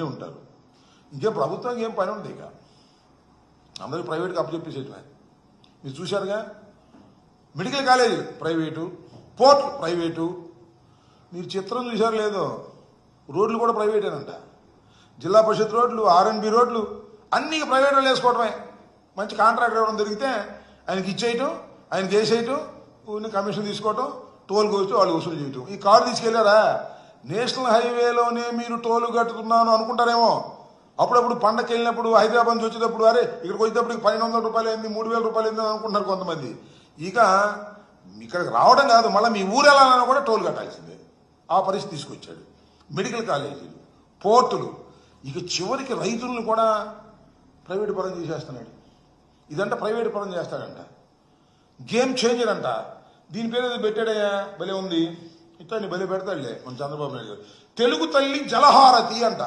ఉంటారు. ఇంకేం ప్రభుత్వానికి ఏం పని ఉంది? ఇక అందరికి ప్రైవేట్గా అప్పచెప్పేసేటమే. మీరు చూశారుగా, మెడికల్ కాలేజీలు ప్రైవేటు, పోర్ట్లు ప్రైవేటు. మీరు చిత్రం చూశారు లేదో, రోడ్లు కూడా ప్రైవేటేనంట. జిల్లా పరిషత్ రోడ్లు, ఆర్ఎన్బి రోడ్లు అన్నీ ప్రైవేట్ వాళ్ళు వేసుకోవడమే. మంచి కాంట్రాక్టర్ ఇవ్వడం దొరికితే ఆయనకి ఇచ్చేయటం, ఆయనకి వేసేయటం, కమిషన్ తీసుకోవటం, టోల్ కోసి వాళ్ళు వసూలు చేయటం. ఈ కారు తీసుకెళ్లారా, నేషనల్ హైవేలోనే మీరు టోలు కట్టుకున్నాను అనుకుంటారేమో. అప్పుడప్పుడు పండగకి వెళ్ళినప్పుడు, హైదరాబాద్ నుంచి వచ్చేటప్పుడు, అరే ఇక్కడికి వచ్చేటప్పుడు 1200 రూపాయలు అయింది, 3000 రూపాయలు అయింది అనుకుంటున్నారు కొంతమంది. ఇక ఇక్కడికి రావడం కాదు, మళ్ళీ మీ ఊరు వెళ్ళాలన్నా కూడా టోల్ కట్టాల్సిందే. ఆ పరిస్థితి తీసుకొచ్చాడు. మెడికల్ కాలేజీలు, పోర్టులు, ఇక చివరికి రైతులను కూడా ప్రైవేట్ పరం చేసేస్తున్నాడు. ఇదంట ప్రైవేట్ పరం చేస్తాడంట. గేమ్ చేంజర్ అంట. దీని పేరు ఏదో పెట్టాడయ్యా, భలే ఉంది. ఇట్లా బలి పెడతాడులే మన చంద్రబాబు నాయుడు గారు. తెలుగు తల్లి జలహారతి అంట.